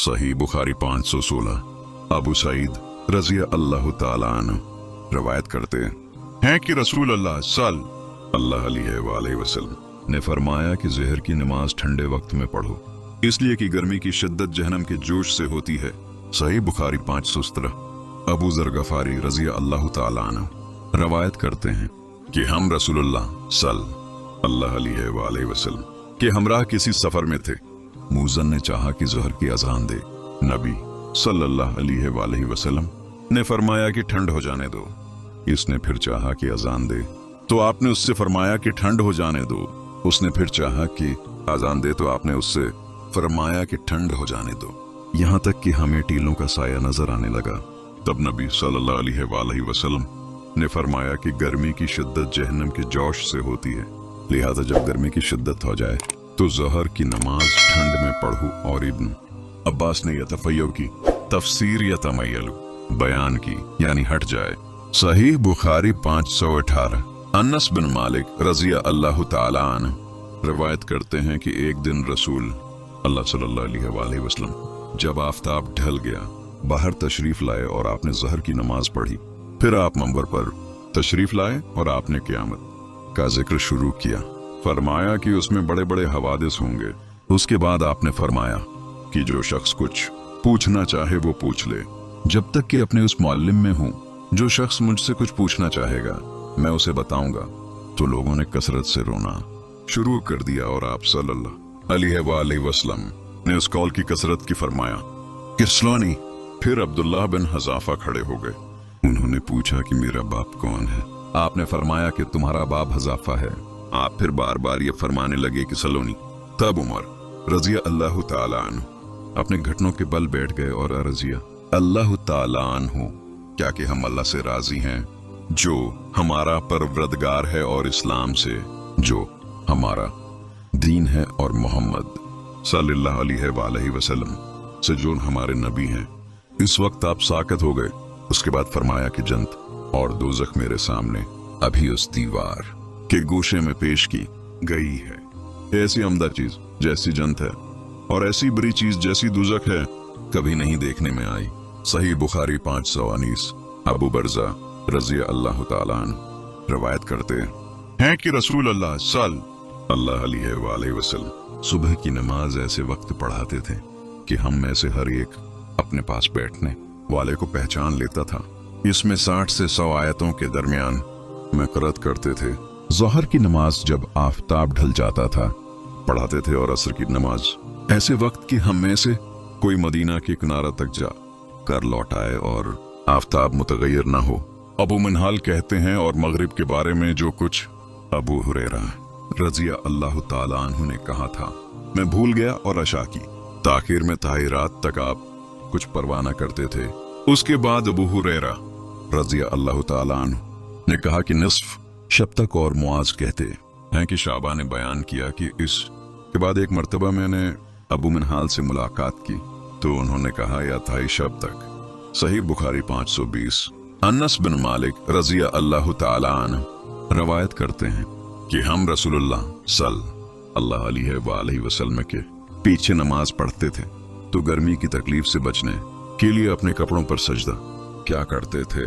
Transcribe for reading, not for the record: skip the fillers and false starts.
सही बुखारी 516। अबू सईद रज़ी अल्लाह ताला अन्हु रवायत करते हैं कि रसूल अल्लाह सल्लल्लाहु अलैहि वसल्लम ने फरमाया कि ज़हर की नमाज ठंडे वक्त में पढ़ो, इसलिए कि गर्मी की शिद्दत जहन्नम के जोश से होती है। सही बुखारी 517। अबू ज़र गफारी रज़ी अल्लाह ताला अन्हु रवायत करते हैं कि हम रसूलुल्लाह सल्लल्लाहु अलैहि वसल्लम के हमराह किसी सफर में थे। मुअज्जिन ने चाहा कि ज़हर की अज़ान दे। नबी सल्लल्लाहु अलैहि वसल्लम ने फरमाया कि ठंड हो जाने दो। इसने फिर चाहा कि अज़ान दे, तो आपने उससे फरमाया कि ठंड हो जाने दो। उसने फिर चाहा कि अज़ान दे, तो आपने उससे फरमाया कि ठंड हो जाने दो। यहाँ तक कि हमें टीलों का साया नजर आने लगा। तब नबी सल्लल्लाहु अलैहि वसल्लम ने फरमाया कि गर्मी की शिद्दत जहन्नम के जोश से होती है, लिहाजा जब गर्मी की शिद्दत हो जाए तो ज़हर की नमाज ठंड में पढ़ो। और इब्न अब्बास ने यतफ़य्यब की तफसीर यतमय्यलु बयान की, यानी हट जाए। सही बुखारी 518। अनस बिन मालिक रज़ी अल्लाह ताला अन्हु रवायत करते हैं कि एक दिन रसूल अल्लाह सल्लल्लाहु अलैहि वसल्लम जब आफताब ढल गया बाहर तशरीफ लाए और आपने ज़हर की नमाज पढ़ी। फिर आप मंबर पर तशरीफ लाए और आपने क़यामत का जिक्र शुरू किया। फरमाया कि उसमें बड़े बड़े हवादिस होंगे। उसके बाद आपने फरमाया कि जो शख्स कुछ पूछना चाहे वो पूछ ले, जब तक कि अपने उस मुअल्लिम में हूँ। जो शख्स मुझसे कुछ पूछना चाहेगा मैं उसे बताऊंगा। तो लोगों ने कसरत से रोना शुरू कर दिया और आप सल्लल्लाहु अलैहि वसल्लम ने उस कौल की कसरत की फरमाया कि स्लोनी। फिर अब्दुल्लाह बिन हज़ाफा खड़े हो गए। उन्होंने पूछा कि मेरा बाप कौन है? आपने फरमाया कि तुम्हारा बाप हज़ाफा है। आप फिर बार बार ये फरमाने लगे कि सलोनी। तब उमर रज़ी अल्लाह ताला अन्हु अपने घुटनों के बल बैठ गए और अर्ज़िया अल्लाह ताला अन्हु, क्या कि हम अल्लाह से राजी हैं जो हमारा परवरदिगार है, और इस्लाम से जो हमारा दीन है, और मोहम्मद सल्लल्लाहु अलैहि वसल्लम से जो हमारे नबी हैं। इस वक्त आप साकत हो गए। उसके बाद फरमाया कि जन्नत और दोज़ख मेरे सामने अभी उस दीवार के गोशे में पेश की गई है। ऐसी अमदा चीज जैसी जन्नत है और ऐसी बुरी चीज जैसी दोज़ख है कभी नहीं देखने में आई। सही बुखारी 519। अबू बरज़ा रज़ी अल्लाह ताला अन्हु रवायत करते हैं कि रसूल अल्लाह सल्लल्लाहु अलैहि वसल्लम सुबह की नमाज ऐसे वक्त पढ़ाते थे कि हम में से हर एक अपने पास बैठने वाले को पहचान लेता था। इसमें 60 से 100 आयतों के दरमियान में क़रात करते थे। ज़हर की नमाज जब आफताब ढल जाता था पढ़ाते थे, और असर की नमाज ऐसे वक्त कि हम में से कोई मदीना के किनारा तक जा कर लौट आए और आफताब मुतगय्यर ना हो। अबू मिनहाल कहते हैं, और मगरिब के बारे में जो कुछ अबू हुरैरा रज़ी अल्लाह ताला अन्हु ने कहा था मैं भूल गया और अशा की। ताखिर में ताई रात तक आप कुछ परवाह न करते थे। उसके बाद अबू हुरैरा रज़ी अल्लाह ताला अन्हु ने कहा कि निस्फ शब तक, और मुआज कहते हैं कि शाबा ने बयान किया कि इसके बाद एक मर्तबा मैंने अबू मिनहाल से मुलाकात की तो उन्होंने कहा या थाई शब तक। सही बुखारी 520। अनस बिन मालिक रज़ी अल्लाह ताला अन्हु रवायत करते हैं कि हम रसूलुल्लाह सल्लल्लाहु अलैहि वसल्लम के पीछे नमाज पढ़ते थे तो गर्मी की तकलीफ से बचने के लिए अपने कपड़ों पर सजदा क्या करते थे।